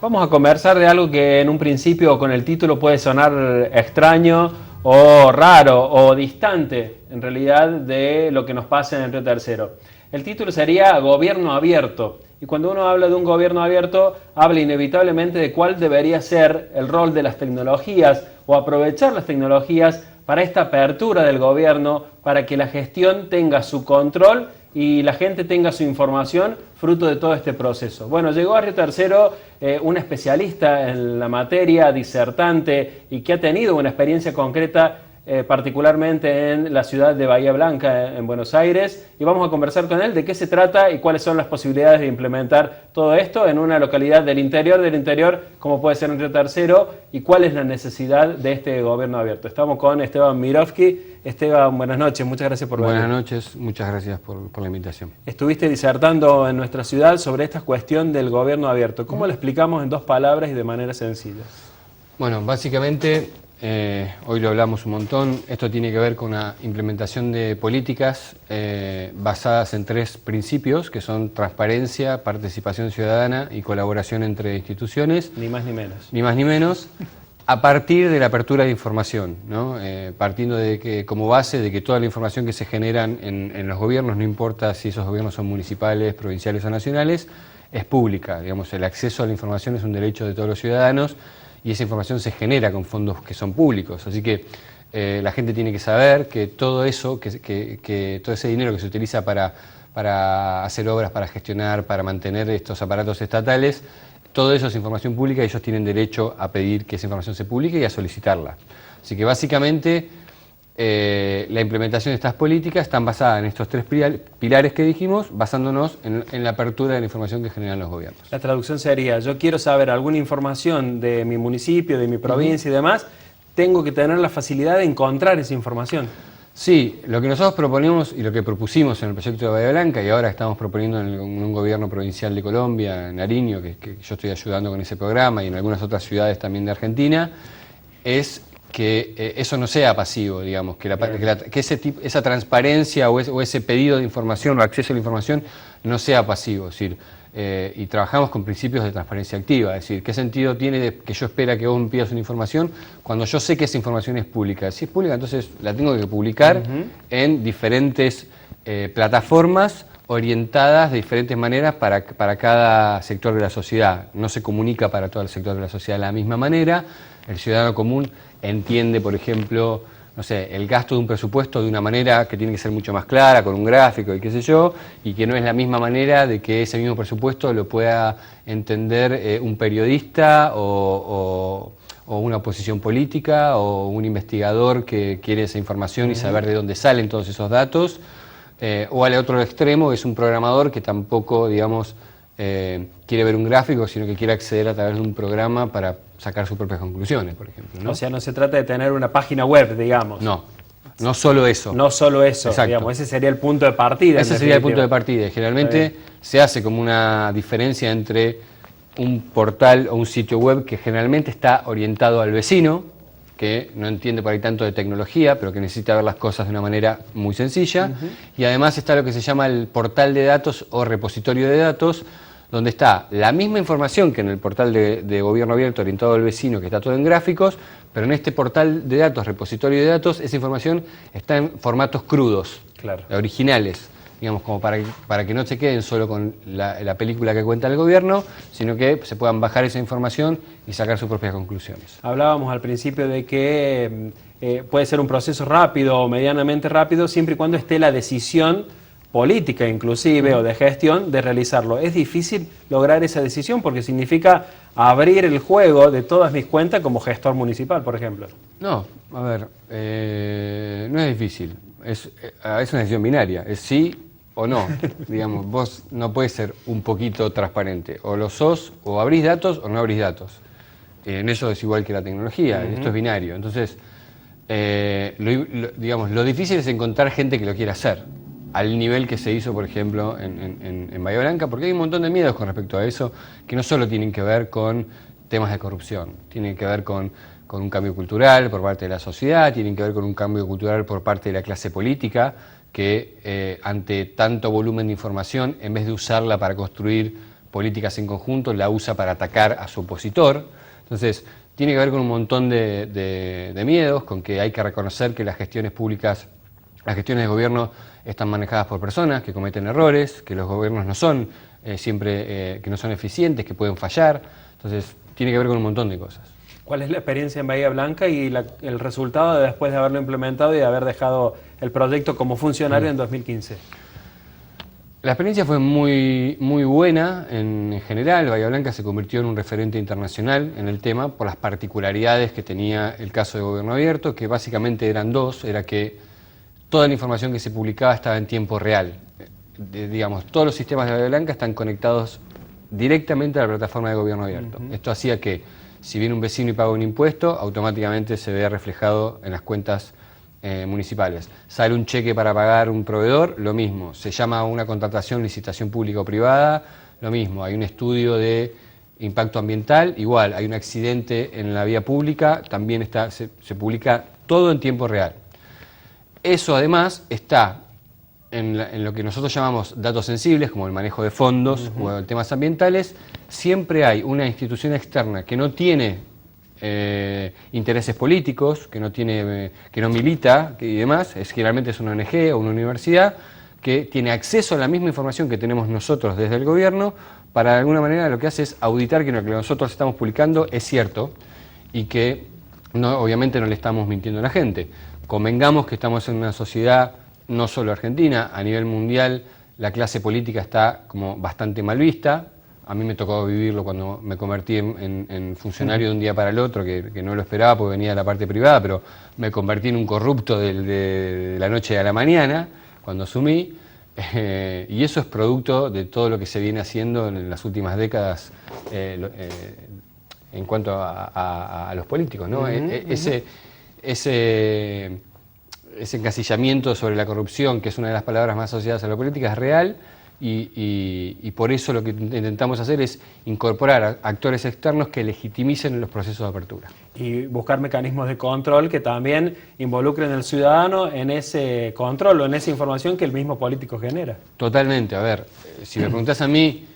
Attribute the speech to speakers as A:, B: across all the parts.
A: Vamos a conversar de algo que en un principio con el título puede sonar extraño o raro o distante en realidad de lo que nos pasa en el Río Tercero. El título sería Gobierno Abierto. Y cuando uno habla de un gobierno abierto, habla inevitablemente de cuál debería ser el rol de las tecnologías o aprovechar las tecnologías para esta apertura del gobierno, para que la gestión tenga su control y la gente tenga su información fruto de todo este proceso. Bueno, llegó a Río Tercero un especialista en la materia, disertante y que ha tenido una experiencia concreta particularmente en la ciudad de Bahía Blanca, en Buenos Aires, y vamos a conversar con él de qué se trata y cuáles son las posibilidades de implementar todo esto en una localidad del interior, como puede ser en Río Tercero, y cuál es la necesidad de este gobierno abierto. Estamos con Esteban Mirovsky. Esteban, buenas noches, muchas gracias por venir.
B: Buenas noches, muchas gracias por la invitación.
A: Estuviste disertando en nuestra ciudad sobre esta cuestión del gobierno abierto. ¿Cómo lo explicamos en dos palabras y de manera sencilla?
B: Bueno, básicamente, hoy lo hablamos un montón, esto tiene que ver con la implementación de políticas basadas en tres principios, que son transparencia, participación ciudadana y colaboración entre instituciones.
A: Ni más ni menos.
B: Ni más ni menos. A partir de la apertura de información, ¿no? Partiendo de que, como base de que toda la información que se genera en los gobiernos, no importa si esos gobiernos son municipales, provinciales o nacionales, es pública. Digamos, el acceso a la información es un derecho de todos los ciudadanos y esa información se genera con fondos que son públicos. Así que la gente tiene que saber que todo eso, que todo ese dinero que se utiliza para hacer obras, para gestionar, para mantener estos aparatos estatales, todo eso es información pública y ellos tienen derecho a pedir que esa información se publique y a solicitarla. Así que básicamente la implementación de estas políticas están basadas en estos tres pilares que dijimos, basándonos en la apertura de la información que generan los gobiernos.
A: La traducción sería, yo quiero saber alguna información de mi municipio, de mi provincia y demás, tengo que tener la facilidad de encontrar esa información.
B: Sí, lo que nosotros proponemos y lo que propusimos en el proyecto de Bahía Blanca y ahora estamos proponiendo en un gobierno provincial de Colombia, en Nariño, que yo estoy ayudando con ese programa y en algunas otras ciudades también de Argentina, es que eso no sea pasivo, digamos, que esa transparencia o ese pedido de información o acceso a la información no sea pasivo, es decir, y trabajamos con principios de transparencia activa, es decir, ¿qué sentido tiene que yo espera que vos me pidas una información cuando yo sé que esa información es pública? Si es pública, entonces la tengo que publicar en diferentes plataformas orientadas de diferentes maneras para cada sector de la sociedad. No se comunica para todo el sector de la sociedad de la misma manera. El ciudadano común entiende, por ejemplo, no sé, el gasto de un presupuesto de una manera que tiene que ser mucho más clara, con un gráfico y qué sé yo, y que no es la misma manera de que ese mismo presupuesto lo pueda entender un periodista o una oposición política o un investigador que quiere esa información y saber de dónde salen todos esos datos, o al otro extremo es un programador que tampoco, digamos, quiere ver un gráfico, sino que quiere acceder a través de un programa para sacar sus propias conclusiones, por ejemplo, ¿no?
A: O sea, no se trata de tener una página web, digamos.
B: No solo eso.
A: No solo eso,
B: exacto.
A: Digamos, ese sería el punto de partida.
B: Ese sería el punto de partida. Generalmente se hace como una diferencia entre un portal o un sitio web que generalmente está orientado al vecino, que no entiende por ahí tanto de tecnología, pero que necesita ver las cosas de una manera muy sencilla. Y además está lo que se llama el portal de datos o repositorio de datos, donde está la misma información que en el portal de gobierno abierto orientado al vecino, que está todo en gráficos, pero en este portal de datos, repositorio de datos, esa información está en formatos crudos, originales, digamos, como para que no se queden solo con la película que cuenta el gobierno, sino que se puedan bajar esa información y sacar sus propias conclusiones.
A: Hablábamos al principio de que puede ser un proceso rápido o medianamente rápido, siempre y cuando esté la decisión política inclusive o de gestión de realizarlo. Es difícil lograr esa decisión porque significa abrir el juego de todas mis cuentas como gestor municipal, por ejemplo.
B: No, a ver, no es difícil, es una decisión binaria, es sí o no. Digamos, vos no puedes ser un poquito transparente, o lo sos, o abrís datos o no abrís datos. En eso es igual que la tecnología, esto es binario. Entonces, digamos, lo difícil es encontrar gente que lo quiera hacer, al nivel que se hizo, por ejemplo, en Bahía Blanca, porque hay un montón de miedos con respecto a eso, que no solo tienen que ver con temas de corrupción, tienen que ver con un cambio cultural por parte de la sociedad, tienen que ver con un cambio cultural por parte de la clase política, que ante tanto volumen de información, en vez de usarla para construir políticas en conjunto, la usa para atacar a su opositor. Entonces, tiene que ver con un montón de miedos, con que hay que reconocer que las gestiones públicas, las gestiones de gobierno están manejadas por personas que cometen errores, que los gobiernos no son que no son eficientes, que pueden fallar. Entonces, tiene que ver con un montón de cosas.
A: ¿Cuál es la experiencia en Bahía Blanca y el resultado después de haberlo implementado y de haber dejado el proyecto como funcionario en 2015?
B: La experiencia fue muy buena en general. Bahía Blanca se convirtió en un referente internacional en el tema por las particularidades que tenía el caso de gobierno abierto, que básicamente eran dos. Era que toda la información que se publicaba estaba en tiempo real. Digamos, todos los sistemas de Bahía Blanca están conectados directamente a la plataforma de gobierno abierto. Esto hacía que si viene un vecino y paga un impuesto, automáticamente se vea reflejado en las cuentas municipales. Sale un cheque para pagar un proveedor, lo mismo. Se llama a una contratación, licitación pública o privada, lo mismo. Hay un estudio de impacto ambiental, igual. Hay un accidente en la vía pública, también se publica todo en tiempo real. Eso además está en lo que nosotros llamamos datos sensibles, como el manejo de fondos o temas ambientales. Siempre hay una institución externa que no tiene intereses políticos, que no milita y demás, generalmente es una ONG o una universidad, que tiene acceso a la misma información que tenemos nosotros desde el gobierno, para de alguna manera lo que hace es auditar que lo que nosotros estamos publicando es cierto y que obviamente no le estamos mintiendo a la gente. Convengamos que estamos en una sociedad no solo argentina, a nivel mundial la clase política está como bastante mal vista. A mí me tocó vivirlo cuando me convertí en funcionario de un día para el otro, que no lo esperaba porque venía de la parte privada, pero me convertí en un corrupto de la noche a la mañana cuando asumí, y eso es producto de todo lo que se viene haciendo en las últimas décadas en cuanto a los políticos, ¿no? Ese encasillamiento sobre la corrupción, que es una de las palabras más asociadas a la política, es real. Y por eso lo que intentamos hacer es incorporar a actores externos que legitimicen los procesos de apertura.
A: Y buscar mecanismos de control que también involucren al ciudadano en ese control o en esa información que el mismo político genera.
B: Totalmente. A ver, si me preguntás a mí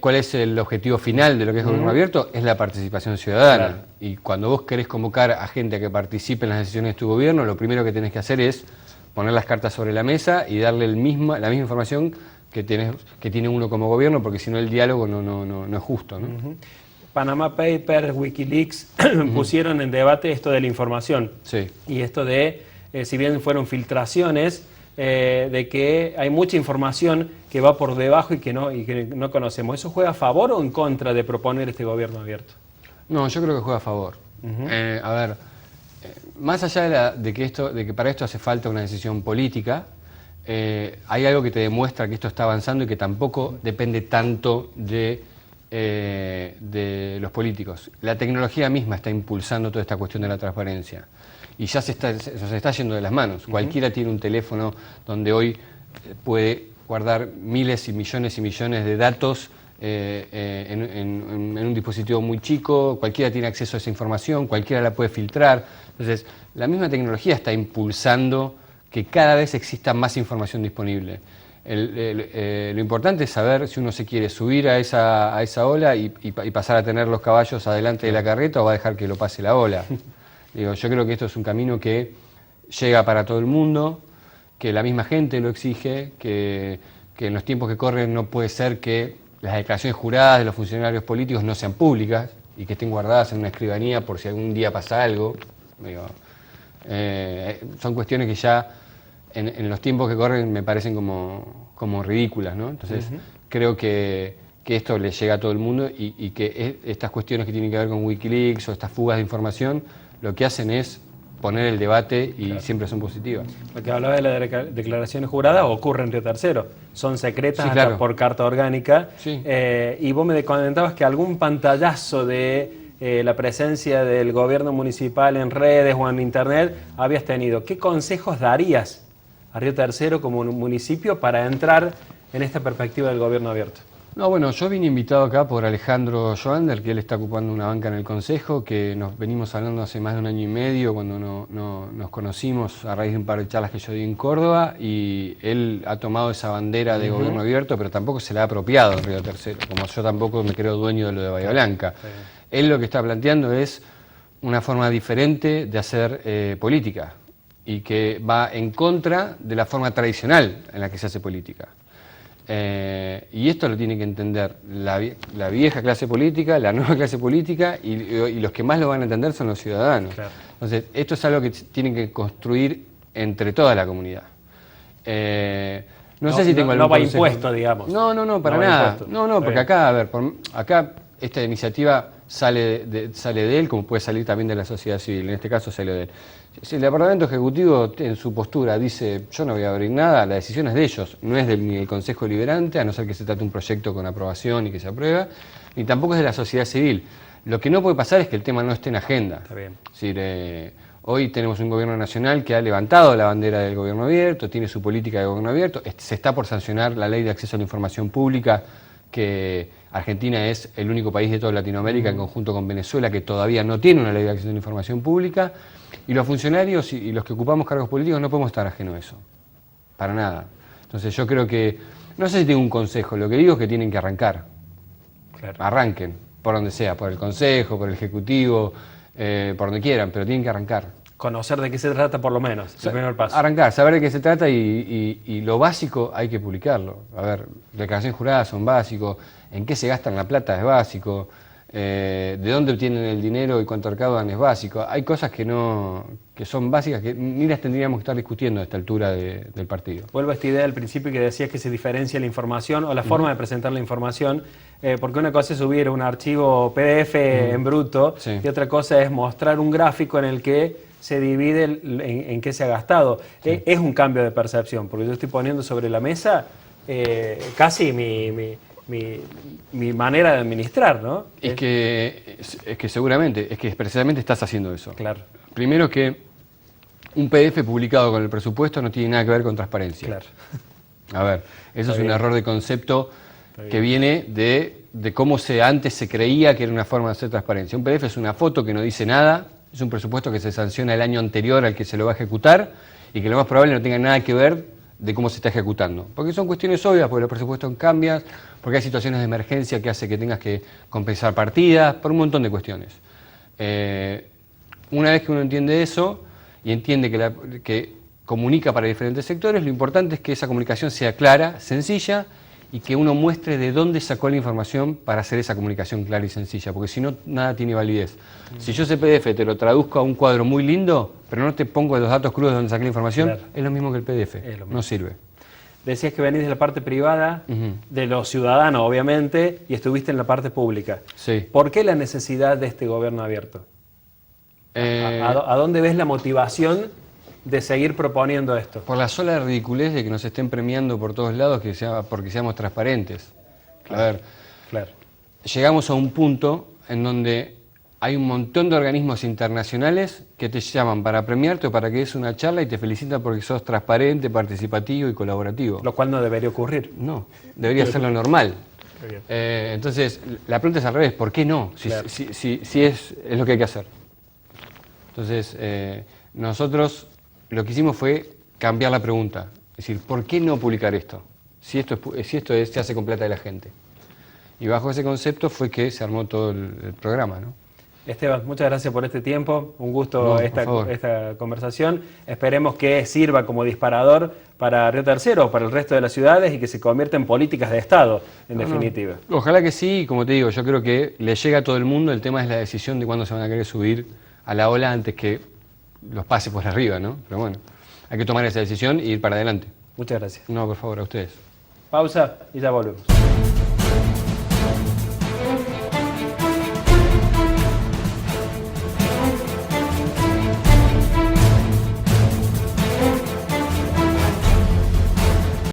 B: cuál es el objetivo final de lo que es gobierno abierto, es la participación ciudadana. Claro. Y cuando vos querés convocar a gente a que participe en las decisiones de tu gobierno, lo primero que tenés que hacer es poner las cartas sobre la mesa y darle la misma información que tiene uno como gobierno, porque si no el diálogo no es justo, ¿no?
A: Panama Papers, Wikileaks pusieron en debate esto de la información.
B: Sí.
A: Y esto de, si bien fueron filtraciones, de que hay mucha información que va por debajo y que no conocemos. ¿Eso juega a favor o en contra de proponer este gobierno abierto?
B: No, yo creo que juega a favor. A ver, más allá de que para esto hace falta una decisión política, hay algo que te demuestra que esto está avanzando y que tampoco depende tanto de los políticos. La tecnología misma está impulsando toda esta cuestión de la transparencia y ya se está yendo de las manos. Cualquiera tiene un teléfono donde hoy puede guardar miles y millones de datos en un dispositivo muy chico. Cualquiera tiene acceso a esa información, cualquiera la puede filtrar. Entonces, la misma tecnología está impulsando que cada vez exista más información disponible. Lo importante es saber si uno se quiere subir a esa ola y pasar a tener los caballos adelante de la carreta o va a dejar que lo pase la ola. Yo creo que esto es un camino que llega para todo el mundo, que la misma gente lo exige, que en los tiempos que corren no puede ser que las declaraciones juradas de los funcionarios políticos no sean públicas y que estén guardadas en una escribanía por si algún día pasa algo. Son cuestiones que ya en los tiempos que corren me parecen como ridículas, ¿no? Entonces creo que esto le llega a todo el mundo y que estas cuestiones que tienen que ver con Wikileaks o estas fugas de información lo que hacen es poner el debate y claro, siempre son positivas.
A: Porque hablaba de las declaraciones juradas, ocurren entre terceros, son secretas,
B: sí,
A: hasta
B: claro,
A: por carta orgánica,
B: sí.
A: Y vos me comentabas que algún pantallazo de la presencia del gobierno municipal en redes o en internet habías tenido. ¿Qué consejos darías a Río Tercero como un municipio para entrar en esta perspectiva del gobierno abierto?
B: No, bueno, yo vine invitado acá por Alejandro Joander, que él está ocupando una banca en el Consejo, que nos venimos hablando hace más de 1 año y medio, cuando nos conocimos a raíz de un par de charlas que yo di en Córdoba, y él ha tomado esa bandera de gobierno abierto, pero tampoco se la ha apropiado en Río Tercero, como yo tampoco me creo dueño de lo de Bahía Blanca. Sí. Él lo que está planteando es una forma diferente de hacer política, y que va en contra de la forma tradicional en la que se hace política. Y esto lo tiene que entender la vieja clase política, la nueva clase política, y los que más lo van a entender son los ciudadanos. Claro. Entonces, esto es algo que tienen que construir entre toda la comunidad. No sé si tengo algún consejo.
A: Impuesto, digamos.
B: No, para nada. No, porque acá, a ver, acá esta iniciativa sale de él, como puede salir también de la sociedad civil. En este caso sale de él. Si el Departamento Ejecutivo en su postura dice yo no voy a abrir nada, la decisión es de ellos, no es ni del Consejo Deliberante, a no ser que se trate un proyecto con aprobación y que se apruebe, ni tampoco es de la sociedad civil. Lo que no puede pasar es que el tema no esté en agenda. Está bien. Es decir, hoy tenemos un gobierno nacional que ha levantado la bandera del gobierno abierto, tiene su política de gobierno abierto, se está por sancionar la ley de acceso a la información pública, que Argentina es el único país de toda Latinoamérica, en conjunto con Venezuela, que todavía no tiene una ley de acceso a la información pública, y los funcionarios y los que ocupamos cargos políticos no podemos estar ajenos a eso, para nada. Entonces yo creo que, no sé si tengo un consejo, lo que digo es que tienen que arrancar. Claro. Arranquen, por donde sea, por el Consejo, por el Ejecutivo, por donde quieran, pero tienen que arrancar.
A: Conocer de qué se trata por lo menos, el primer paso.
B: Arrancar, saber de qué se trata y lo básico hay que publicarlo. A ver, declaraciones juradas son básicos, en qué se gastan la plata es básico, de dónde obtienen el dinero y cuánto recaudan es básico. Hay cosas que son básicas que ni las tendríamos que estar discutiendo a esta altura del partido.
A: Vuelvo a esta idea del principio que decías que se diferencia la información o la forma de presentar la información, porque una cosa es subir un archivo PDF en bruto, sí, y otra cosa es mostrar un gráfico en el que se divide en qué se ha gastado. Sí. Es un cambio de percepción, porque yo estoy poniendo sobre la mesa casi mi manera de administrar, ¿no?
B: Es que seguramente, es que precisamente estás haciendo eso.
A: Claro.
B: Primero que un PDF publicado con el presupuesto no tiene nada que ver con transparencia.
A: Claro.
B: A ver, eso es un error de concepto que viene de cómo antes se creía que era una forma de hacer transparencia. Un PDF es una foto que no dice nada, es un presupuesto que se sanciona el año anterior al que se lo va a ejecutar y que lo más probable no tenga nada que ver de cómo se está ejecutando. Porque son cuestiones obvias, porque los presupuestos cambian, porque hay situaciones de emergencia que hace que tengas que compensar partidas, por un montón de cuestiones. Una vez que uno entiende eso y entiende que comunica para diferentes sectores, lo importante es que esa comunicación sea clara, sencilla, y que uno muestre de dónde sacó la información para hacer esa comunicación clara y sencilla, porque si no, nada tiene validez. Si yo ese PDF te lo traduzco a un cuadro muy lindo, pero no te pongo los datos crudos de dónde saqué la información, claro, es lo mismo que el PDF, no sirve.
A: Decías que venís de la parte privada, de los ciudadanos, obviamente, y estuviste en la parte pública.
B: Sí.
A: ¿Por qué la necesidad de este gobierno abierto? ¿A dónde ves la motivación de seguir proponiendo esto?
B: Por la sola ridiculez de que nos estén premiando por todos lados porque seamos transparentes.
A: Claro,
B: a ver,
A: claro.
B: Llegamos a un punto en donde hay un montón de organismos internacionales que te llaman para premiarte o para que des una charla y te felicitan porque sos transparente, participativo y colaborativo.
A: Lo cual no debería ocurrir.
B: No, debería ser lo normal. Entonces, la pregunta es al revés, ¿por qué no? Si, claro, si es lo que hay que hacer. Entonces, nosotros lo que hicimos fue cambiar la pregunta. Es decir, ¿por qué no publicar esto? Si esto se hace con plata de la gente. Y bajo ese concepto fue que se armó todo el programa, ¿no?
A: Esteban, muchas gracias por este tiempo. Un gusto esta conversación. Esperemos que sirva como disparador para Río Tercero, para el resto de las ciudades y que se convierta en políticas de Estado, en definitiva.
B: Ojalá que sí, como te digo, yo creo que le llega a todo el mundo. El tema es la decisión de cuándo se van a querer subir a la ola antes que los pase por arriba, ¿no? Pero bueno, hay que tomar esa decisión y ir para adelante.
A: Muchas gracias.
B: No, por favor, a ustedes.
A: Pausa y ya volvemos.